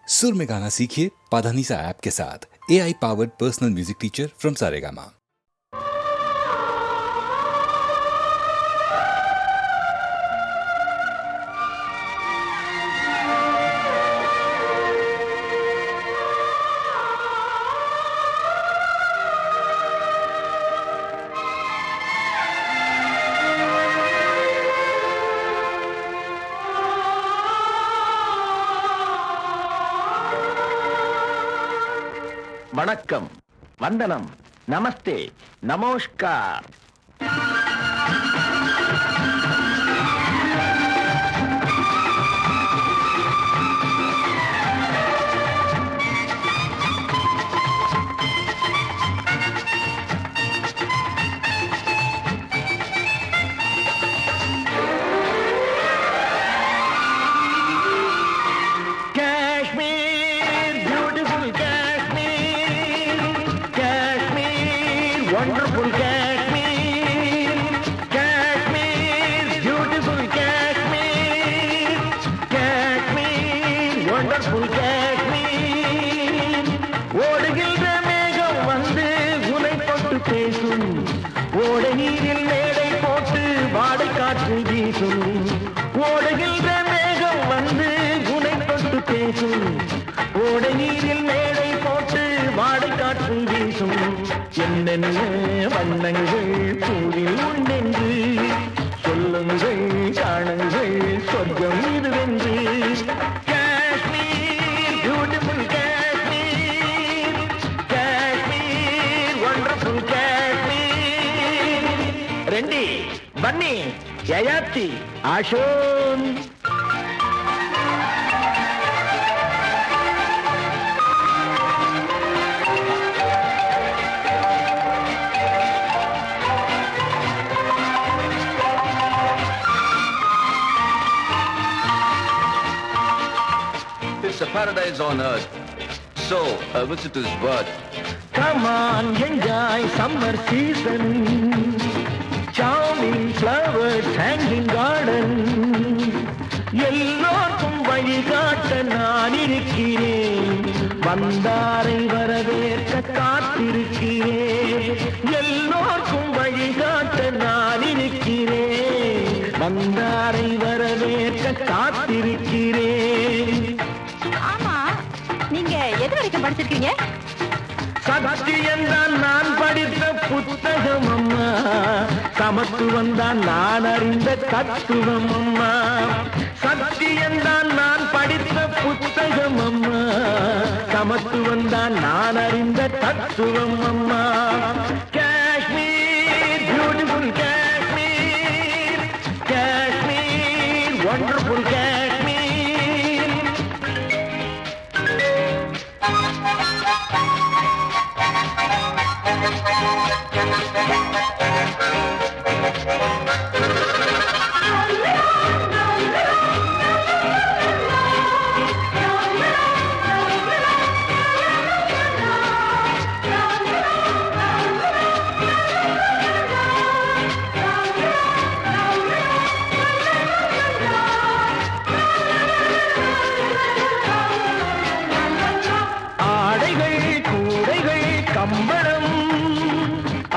सुर में गाना सीखिए पाधानीसा ऐप के साथ। AI powered personal music teacher from Saregama. வணக்கம், வந்தனம், நமஸ்தே, நமஸ்கார். Wonderful Kashmir, Kashmir, beautiful Kashmir, Kashmir, wonderful Kashmir. ஓடுகின்ற மேகம் வந்து உனை தொட்டு பேசும், ஓடை நீரில் மேடை போட்டு வாடை காற்று வீசும். ஓடுகின்ற மேகம் வந்து உனை தொட்டு பேசும், ஓடை நீரில் மேடை போட்டு வாடை காற்று வீசும். என்னென்ன வண்ணங்கள் பூவில் உண்டென்று சொல்லுங்கள், காணுங்கள், சொர்க்கம் இதுவென்று. Kashmir, beautiful Kashmir, Kashmir, wonderful Kashmir. ரெண்டி, பன்னி, யயாத்தி, ஆஷோன். It's a paradise on earth, so a visitor's birth. Come on, enjoy summer season. Charming flowers, hanging garden. எல்லோருக்கும் வழிகாட்ட நான் இருக்கிறேன், வந்தாரை வரவேற்க காத்திருக்கிறேன். எல்லோருக்கும் வழிகாட்ட நான் இருக்கிறேன், வந்தாரை வரவேற்க காத்திருக்கிறேன். நீங்க எது வரைக்கும் படிச்சிருக்கீங்க? சத்தியம் தான் நான் படித்த புத்தகம் அம்மா, சமத்துவம் தான் நான் அறிந்த தத்துவம் அம்மா. சத்தியம் தான் நான் படித்த புத்தகம் அம்மா, சமத்துவம் தான் நான் அறிந்த தத்துவம் அம்மா. Kashmir, beautiful Kashmir, Kashmir, wonderful Kashmir. கம்பளம்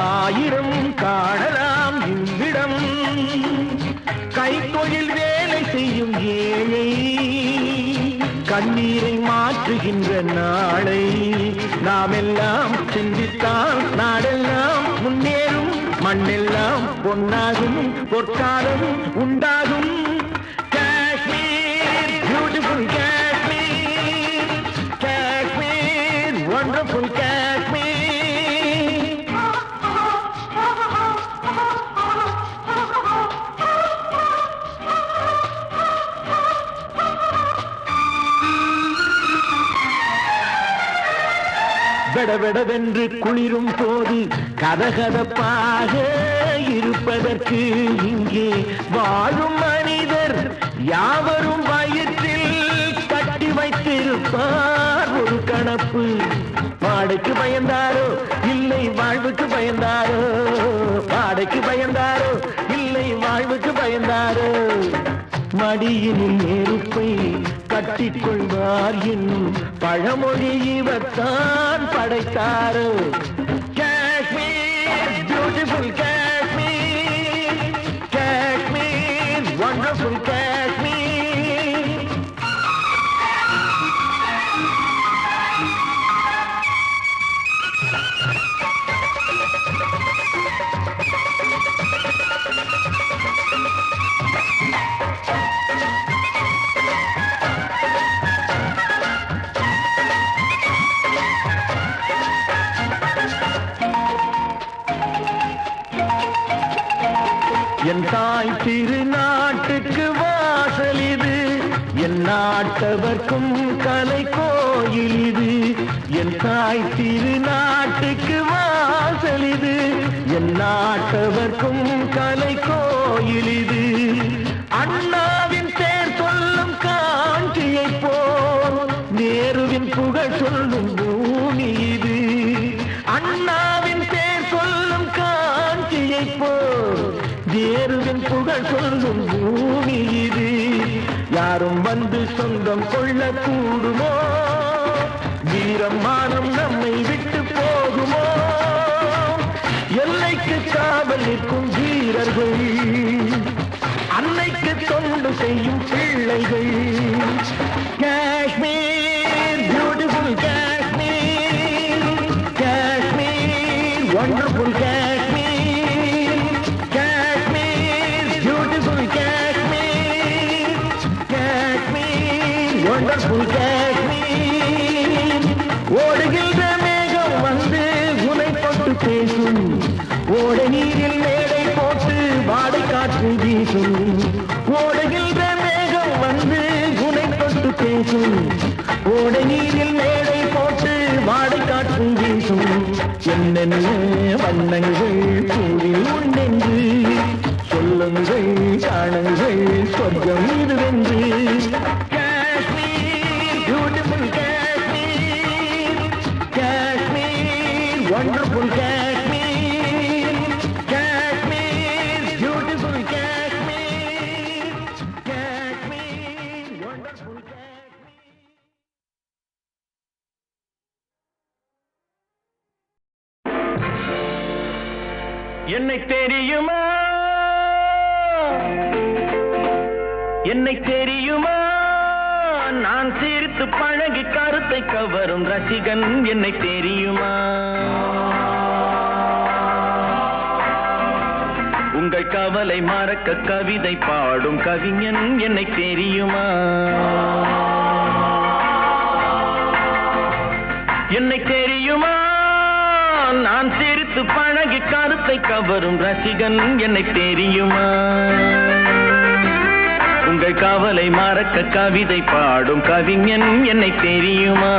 ஆயிரம் காணலாம் இவ்விடம், கைத்தொழில் வேலை செய்யும் ஏழை கண்ணீரை மாற்றுகின்ற நாளை நாம் எல்லாம் சிந்தித்தால் நாடெல்லாம் முன்னேறும், மண்ணெல்லாம் பொன்னாகும், பொற்காலம் உண்டாகும். Kashmir, beautiful Kashmir, Kashmir, wonderful Kashmir. வெடவெடவென்று குளிரும் போது கதகதப்பாக இருப்பதற்கு இங்கே வாழும் மனிதர் யாவரும் வயிற்றில் கட்டி வைத்திருப்பார் ஒரு கணப்பு. வாடைக்கு பயந்தாரோ இல்லை வாழ்வுக்கு பயந்தாரோ, வாடைக்கு பயந்தாரோ இல்லை வாழ்வுக்கு பயந்தாரோ. மடியினில் நெருப்பை கட்டிக்கொள்வார் என்னும் பழமொழி இவர்தான் படைத்தாரோ. Kashmir beautiful Kashmir, Kashmir wonderful Kashmir. என் தாய் திருநாட்டுக்கு வாசல் இது, என் நாட்டவர்க்கும் கலை கோயில் இது. என் தாய் திருநாட்டுக்கு வாசல் இது, என் நாட்டவர்க்கும் கலை கோயில் இது. அண்ணாவின் பேர் சொல்லும் காஞ்சியை போல் நேருவின் புகழ் சொல்லும் பூமி இது. அண்ணாவின் பேர் சொல்லும் காஞ்சியை போல் நேருவின் புகழ் சொல்லும் பூமி இது. யாரும் வந்து சொந்தம் கொள்ள கூடுமோ? வீரம் மானம் நம்மை விட்டு போகுமோ? எல்லைக்கு காவல் நிற்கும் வீரர்கள், அன்னைக்கு தொண்டு செய்யும் பிள்ளைகள். Kashmir beautiful Kashmir, Kashmir wonderful Kashmir, Kashmir beautiful Kashmir, Kashmir wonderful Kashmir. ஓடுகின்ற மேகம் வந்து உனை தொட்டு பேசும், ஓடை நீரில் மேடை போட்டு வாடை காற்று வீசும். ஓடுகின்ற மேகம் வந்து உனை தொட்டு பேசும், ஓடை நீரில் மேடை போட்டு வாடை காற்று வீசும். என்னென்ன வண்ணங்கள் பூவில் உண்டென்று சொல்லுங்கள், காணுங்கள் சொர்க்கம் இதுவென்று. Kashmir beautiful Kashmir, Kashmir wonderful Kashmir, Kashmir beautiful Kashmir, Kashmir wonderful Kashmir. என்னை தெரியுமா, என்னை தெரியுமா, நான் சிரித்து பழகி கருத்தை கவரும் ரசிகன். என்னை தெரியுமா, உங்கள் கவலை மறக்க கவிதை பாடும் கவிஞன். என்னை தெரியுமா, என்னை தெரியுமா, நான் சிரித்து பழகி கருத்தை கவரும் ரசிகன். என்னை தெரியுமா, உங்கள் கவலை மறக்க கவிதை பாடும் கவிஞன். என்னை தெரியுமா.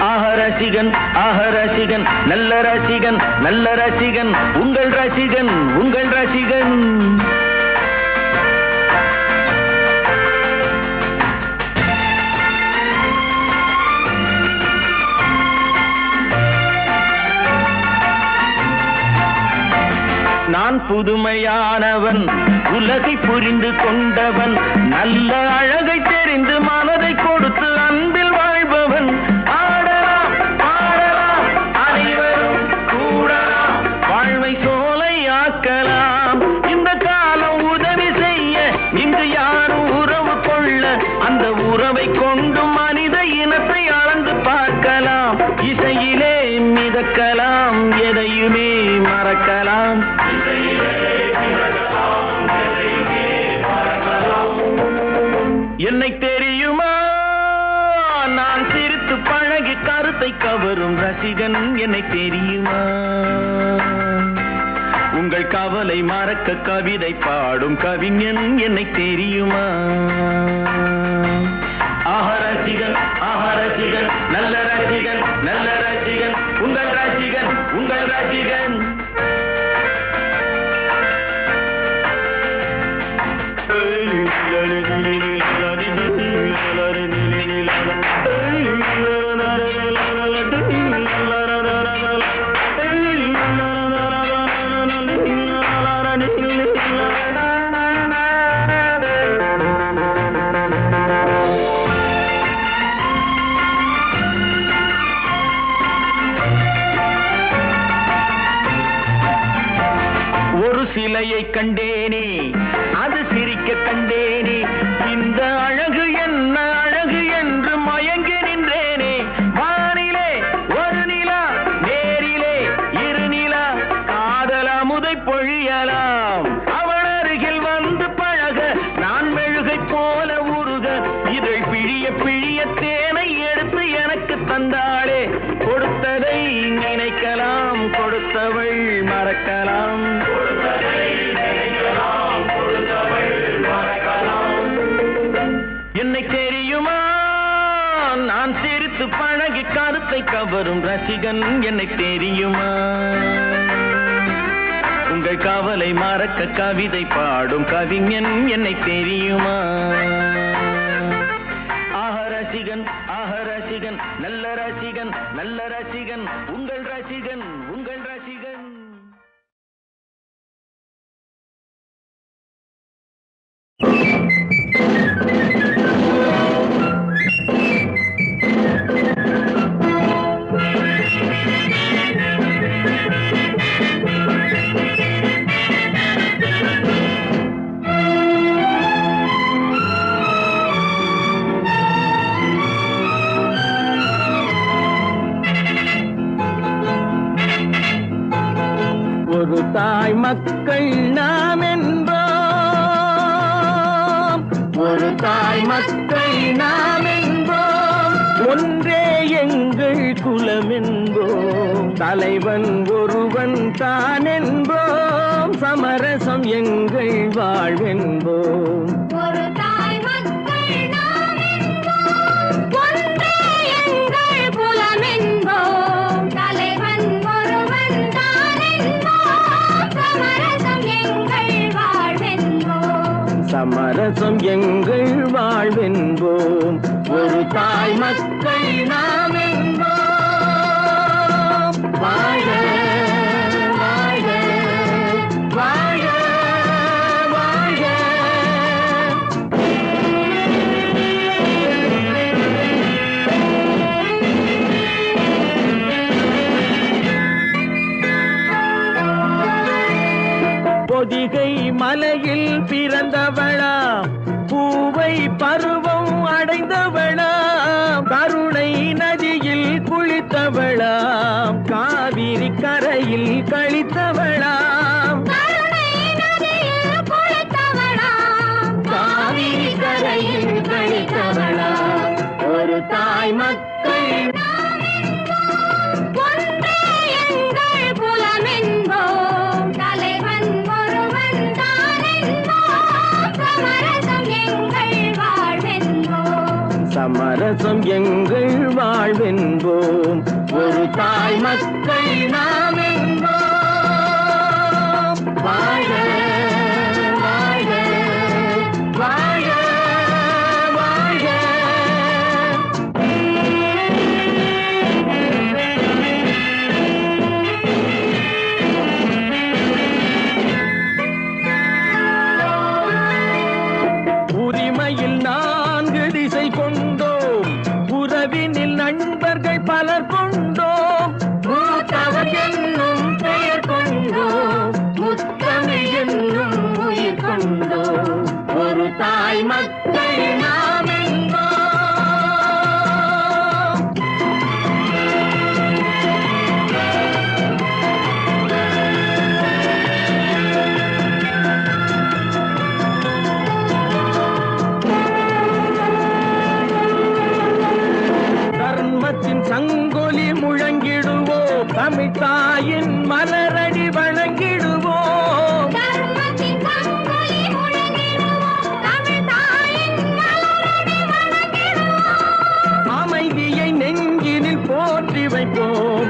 ஆஹ ரசிகன், ஆஹ ரசிகன், நல்ல ரசிகன், நல்ல ரசிகன், உங்கள் ரசிகன், உங்கள் ரசிகன். நான் புதுமையானவன், உலகை புரிந்து கொண்டவன், நல்ல அழகை தெரிந்து மனதை கொடுத்து அன்பில் வாழ்பவன். ஆடலாம் பாடலாம் அனைவரும் கூடலாம், வாழ்வை சோலை ஆக்கலாம். இந்த காலம் உதவி செய்ய, இங்கு யாரும் உறவு கொள்ள, அந்த உறவை கொண்டு மனித இனத்தை அளந்து பார்க்கலாம். இசையிலே மிதக்கலாம், எதையுமே மறக்கலாம். என்னை தெரியுமா, நான் சிரித்து பழகி கருத்தை கவரும் ரசிகன். என்னை தெரியுமா, உங்கள் கவலை மறக்க கவிதை பாடும் கவிஞன். என்னை தெரியுமா. ஆஹ ரசிகன், ஆஹ ரசிகன், நல்ல ரசிகன், நல்ல ரசிகன், உங்கள் ரசிகன், உங்கள் ரசிகன். ரசிகன் நான் சிரித்து பழகி கருத்தை கவரும் ரசிகன் என்னை தெரியுமா உங்கள் கவலை மறக்க கவிதை பாடும் கவிஞன் என்னை தெரியுமா ரசிகன் நல்ல ரசிகன் நல்ல ரசிகன் உங்கள் ரசிகன் உங்கள் ரசிகன் ஒரு தாய் மக்கள் நாம் என்போம் ஒரு தாய் மக்கள் நாம் என்போம் ஒன்றே எங்கள் குலம் என்போம் தலைவன் ஒருவன் தான் என்போம் சமரசம் எங்கள் வாழ்வென்போம் ஒரு தாய் மக்கள் நாம் என்போம் ஒன்றே எங்கள் குலம் என்போம் தலைவன் ஒருவன் தான் என்போம் சமரசம் எங்கள் வாழ்வென்போம் சமரசம் எங்கள் வாழ்வென்போம் ஒரு தாய் மக்கள் நாம் என்போம் வாழ வாழ வாழ வாழ பொதிகை மலையில் பிறந்தவளா பூவை பருவம் அடைந்தவளா கருணை நதியில் குளித்தவளா காவிரி கரையில் கழித்தவளா கருணை நதியில் குளித்தவளாம் காவிரி கரையில் கழித்தவளா ஒரு தாய் மக்கள் ஒன்றே எங்கள் குலம் என்போம் தலைவன் ஒருவன் தான் என்போம் சமரசம் எங்கள் வாழ்வென்போம் சமரசம் எங்கள் வாழ்வென்போம் ஒரு தாய் மக்கள் நாம் என்போம் வாழ வாழ வாழ வாழ உரிமையில் 4 திசை கொண்டோம் உறவினில் நண்பர்கள் பலர் கொண்டோம் மூத்தவர் என்னும் பெயர் கொண்டோம் முத்தமிழ் என்னும் உயிர் கொண்டோம் ஒரு தாய் மக்கள் நாம் என்போம் தர்மத்தின் சங்கொலி முழங்கிடுவோம் தமிழ் தாயின் மலரடி வணங்கிடுவோம் தர்மத்தின் சங்கொலி முழங்கிடுவோம் தமிழ் தாயின் மலரடி வணங்கிடுவோம் அமைதியை நெஞ்சினில் போற்றி வைப்போம்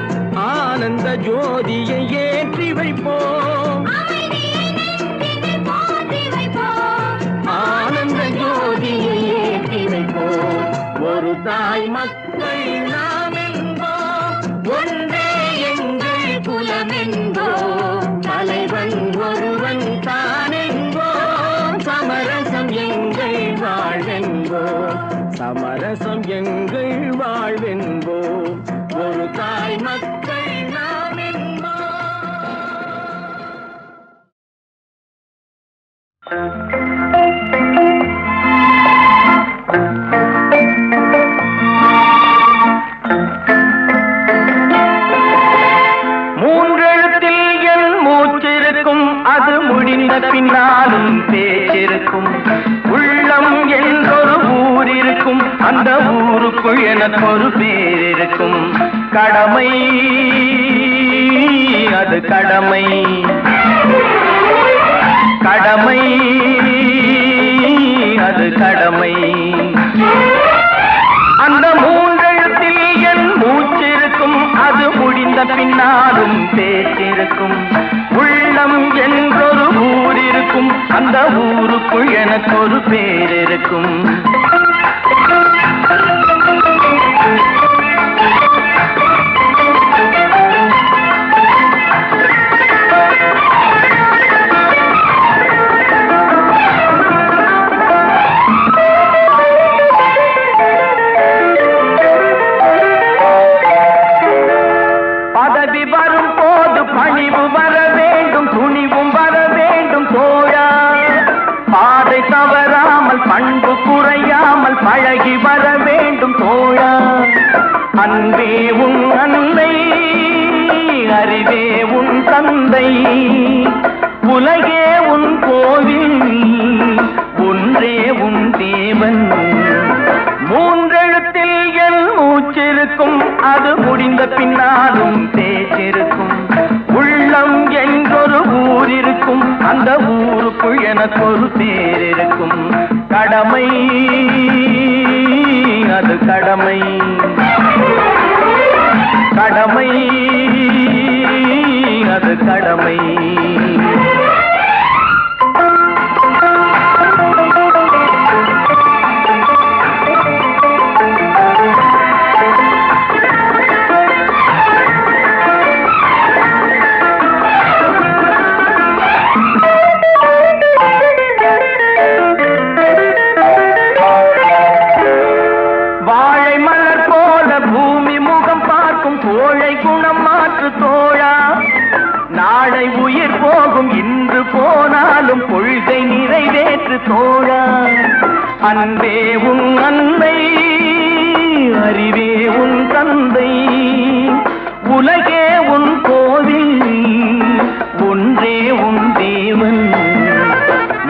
ஆனந்த ஜோதியை ஏற்றி வைப்போம் அமைதியை நெஞ்சினில் போற்றி வைப்போம் ஆனந்த ஜோதியை ஏற்றி வைப்போம் ஒரு தாய் மக்கள் நாம் என்போம் ஒன்றே எங்கள் குலம் என்போம் தலைவன் ஒருவன் தான் என்போம் சமரசம் எங்கள் வாழ்வென்போம் சமரசம் எங்கள் வாழ்வென்போம் ஒரு தாய் மக்கள் நாம் என்போம் மூன்றெழுத்தில் என் மூச்சிருக்கும் அது முடிந்த பின்னாலும் பேச்சிருக்கும் உள்ளம் என்றொரு ஊர் இருக்கும் அந்த ஊருக்குள் எனக்கு ஒரு பேர் இருக்கும் கடமை அது கடமை கடமை அது கடமை அந்த பின்னாலும் பேச்சிருக்கும். உள்ளம் என்றொரு ஊர் இருக்கும், அந்த ஊருக்குள் எனக்கு ஒரு பேர் இருக்கும். பதவி வரும் போது பணிவு வர வேண்டும், துணிவும் வர வேண்டும் தோழா. பாதை தவறாமல் பண்பு குறையாமல் பழகி வர வேண்டும் தோழா. அன்பே உன் அன்னை, அறிவே உன் தந்தை, உலகே உன் கோவில், ஒன்றே உன் தேவன். மூன்றெழுத்தில் என் மூச்சிருக்கும், அது முடிந்த பின்னாலும் பேச்சிருக்கும். உள்ளம் என்றொரு ஊர் இருக்கும், அந்த ஊருக்குள் எனக்கு ஒரு பேர் இருக்கும். கடமை அது கடமை, கடமை அது கடமை. கோழை குணம் மாற்று தோழா. நாளை உயிர் போகும், இன்று போனாலும் கொள்கை நிறைவேற்று தோழா. அன்பே உன் அன்னை, அறிவே உன் தந்தை, உலகே உன் கோவில், ஒன்றே உன் தேவன்.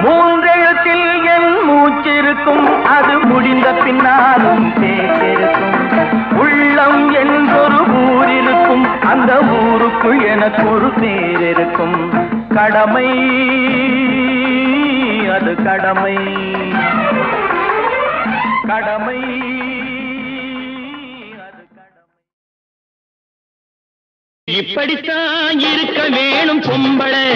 மூன்றெழுத்தில் என் மூச்சிருக்கும், அது முடிந்த பின்னாலும் பேச்சிருக்கும். உள்ளம் என்றொரு ஊர் இருக்கும், அந்த ஊருக்குள் எனக்கு ஒரு பேர் இருக்கும். கடமை அது கடமை, கடமை அது கடமை. இப்படித்தான் இருக்க வேணும் பொம்பளை,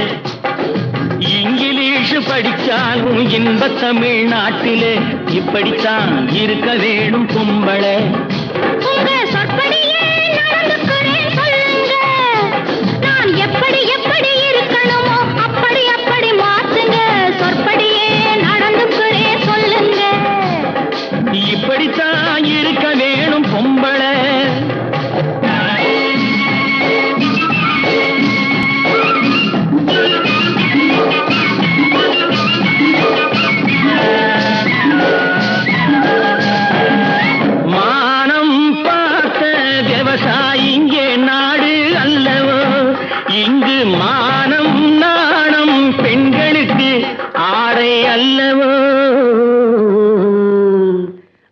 இங்கிலீஷ் படிச்சாலும் இன்ப தமிழ்நாட்டிலே இப்படித்தான் இருக்க வேணும் பொம்பளை. உங்க சொற்படியே நடந்துக்கிறேன் சொல்லுங்க. நான் எப்படி எப்படி இருக்கணுமோ அப்படி அப்படி மாத்துங்க. சொற்படியே நடந்துக்கிறேன் சொல்லுங்க. இப்படித்தான் இருக்க வேணும் பொம்பளை.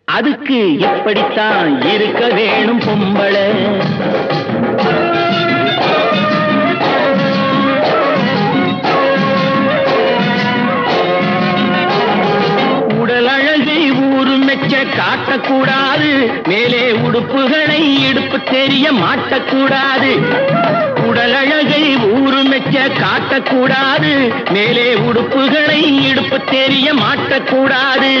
அதுக்கு எப்படித்தான் இருக்க வேணும் பொம்பளை. உடல் அழகை ஊரு மெச்ச காட்டக்கூடாது, மேலே உடுப்புகளை இடுப்பு தெரிய மாட்டக்கூடாது. உடல் அழகை ஊரு மெச்ச காட்டக்கூடாது, மேலே உடுப்புகளை இடுப்பு தெரிய மாட்டக்கூடாது.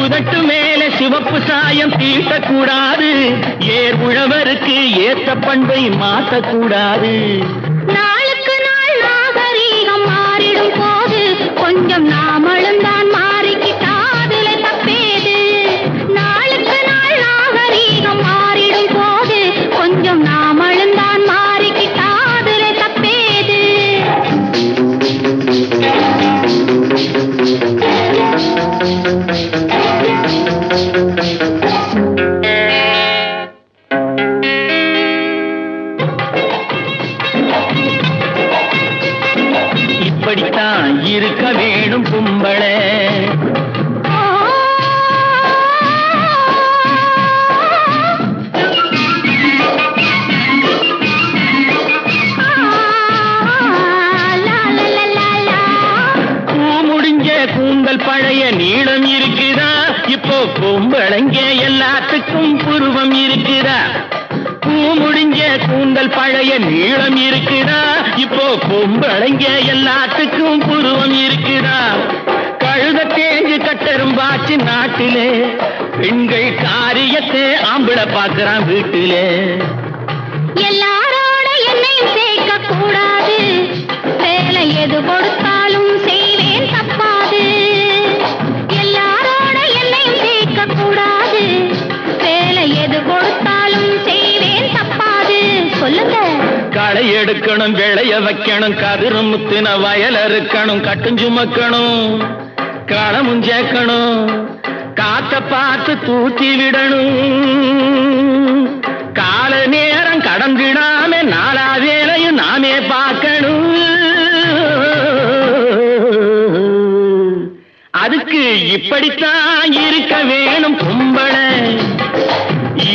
உதட்டு மேல சிவப்பு சாயம் தீட்டக்கூடாது, ஏர் உழவருக்கு ஏற்ற பண்பை மாற்றக்கூடாது. நாளுக்கு நாள் நாகரீகம் மாறிடும் போது கொஞ்சம் நாமளும் தான் மாறிக்கிட்டாதுல தப்பேது. நாளுக்கு நாள் நாகரீகம் மாறிடும் போது கொஞ்சம் நாமளும் தான் மாறிக்கிட்டாதுல தப்பேது. இப்படித்தான் இருக்க வேணும் பொம்பளை. கூந்தல் பழைய நீளம் இருக்குதா, இப்போ பொம்பளைங்க எல்லாத்துக்கும் புருவம் இருக்குதா. முடிஞ்ச கூந்தல் பழைய நீளம் இருக்குதா, இப்போ பொம்பளைங்க எல்லாத்துக்கும் புருவம் இருக்குதா. கழுத தேஞ்சு கட்டெரும்பாச்சு நாட்டிலே, பெண்கள் காரியத்தை ஆம்பளை பார்க்கறான் வீட்டிலே. எல்லாரோட என்னையும் சேர்க்க கூடாது, வேலை எது கொடுத்தாலும் செய்வேன் தப்பாது. எல்லாரோட என்னையும் சேர்க்க கூடாது, வேலை எது கொடுத்தாலும் செய்வேன் தப்பாது. சொல்லுங்க. களை எடுக்கணும், விளைய வைக்கணும், கதிரும் முத்தின வயல் அறுக்கணும், கட்டும் சுமக்கணும், களமும் சேர்க்கணும், காத்த பார்த்து தூத்தி விடணும். கால நேரம் கடந்திடாம நாளா வேலையும் நாமே பார்க்கணும். அதுக்கு இப்படித்தான் இருக்க வேணும் பொம்பளை.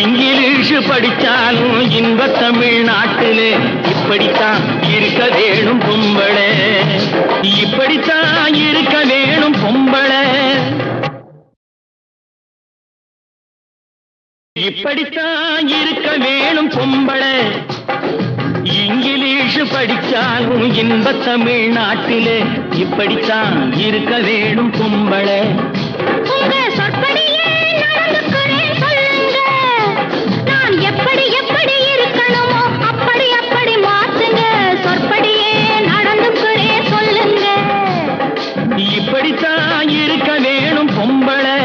இங்கிலீஷ் படிச்சாலும் இன்ப தமிழ்நாட்டிலே இப்படித்தான் இருக்க வேணும் பொம்பளை. இப்படித்தான் இருக்க வேணும் பொம்பளை. இப்படித்தான் இருக்க வேணும் பொம்பளை. இங்கிலீஷ் படிச்சாலும் இன்ப தமிழ்நாட்டிலே இப்படித்தான் இருக்க வேணும் பொம்பளை. உங்க சொற்படியே நடந்துக்கிறேன் சொல்லுங்க, நான் எப்படி எப்படி இருக்கணுமோ அப்படி அப்படி மாத்துங்க. சொற்படியே நடந்துக்கிறேன் சொல்லுங்க. இப்படித்தான் இருக்க வேணும் பொம்பளை.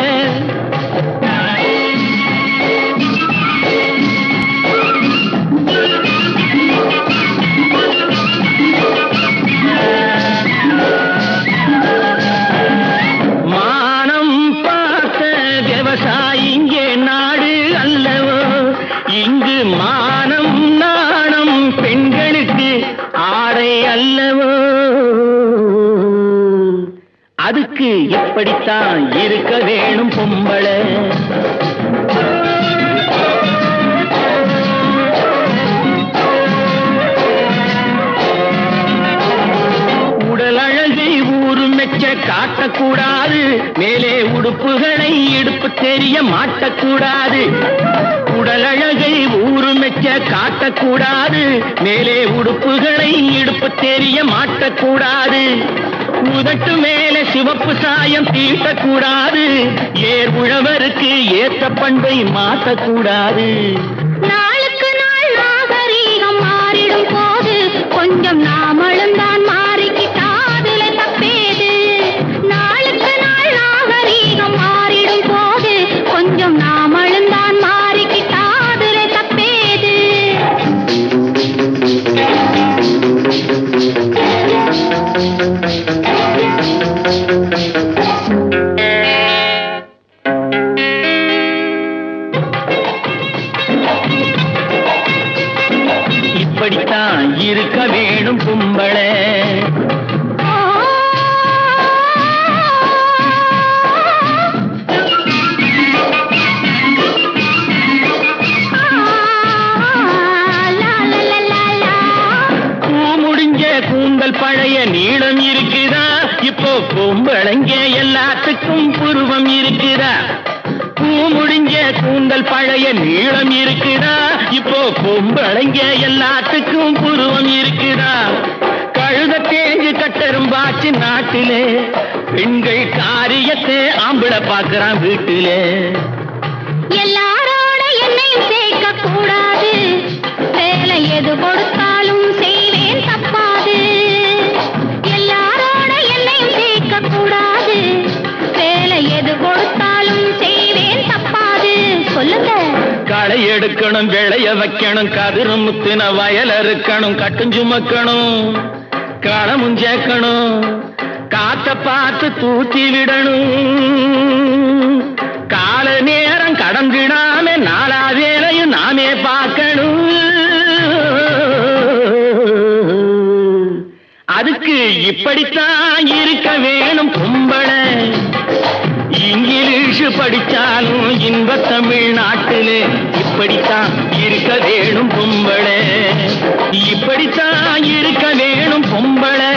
மானம் பார்த்த விவசாயிங்கே நாடு அல்லவோ, இங்கு மானம் நாணம் பெண்களுக்கு ஆடை அல்லவோ. அதுக்கு இப்படித்தான் இருக்க வேணும் பொம்பளை. உடல் அழகை ஊரு மெச்ச காட்டக்கூடாது, மேலே உடுப்புகளை இடுப்பு தெரிய மாட்டக்கூடாது. உடல் அழகை ஊரு மெச்ச காட்டக்கூடாது, மேலே உடுப்புகளை இடுப்பு தெரிய மாட்டக்கூடாது. உதட்டு மேலே சிவப்பு சாயம் தீட்டக்கூடாது, ஏர் உழவருக்கு ஏத்த பண்பை மாற்றக்கூடாது. நாளுக்கு நாள் நாகரீகம் மாறிடும் போது கொஞ்சம் நாமளும் தான் மாறிக்கிட்டாதுல தப்பேது. நாளுக்கு நாள் நாகரீகம் மாறிடும் போது கொஞ்சம் நாமளும் தான் மாறிக்கிட்டாதுல தப்பேது. இப்படித்தான் இருக்க வேணும் பொம்பளை. முடிஞ்ச கூந்தல் பழைய நீளம் இருக்குதா, இப்போ பொம்பளைங்க எல்லாத்துக்கும் புருவம் இருக்குதா. முடிஞ்ச கூந்தல் பழைய நீளம் இருக்குதா, இப்போ பொம்பளைங்க எல்லாத்துக்கும் புருவம் இருக்குதா. கழுத தேஞ்சு கட்டெரும்பாச்சு நாட்டிலே, பெண்கள் காரியத்தை ஆம்பளை பார்க்கறான் வீட்டிலே. எல்லாரோட என்னையும் சேர்க்க கூடாது, வேலை எது கொடுத்தாலும் செய்வேன் தப்பாது. எல்லாரோட என்னையும் சேர்க்க கூடாது, வேலை எது கொடுத்தாலும் செய்வேன் தப்பாது. சொல்லுங்க. களை எடுக்கணும், விளைய வைக்கணும், கதிரும் முத்தின வயல் அறுக்கணும், கட்டும் சுமக்கணும், களமும் சேர்க்கணும், காத்த பார்த்து தூத்தி விடணும். கால நேரம் கடந்திடாம நாளா வேலையும் நாமே பார்க்கணும். அதுக்கு இப்படித்தான் இருக்க வேணும் பொம்பளை. இங்கிலீஷ் படிச்சாலும் இன்ப தமிழ்நாட்டிலே இப்படித்தான் இருக்க வேணும் பொம்பளை. இப்படித்தான் இருக்க வேணும் பொம்பளை.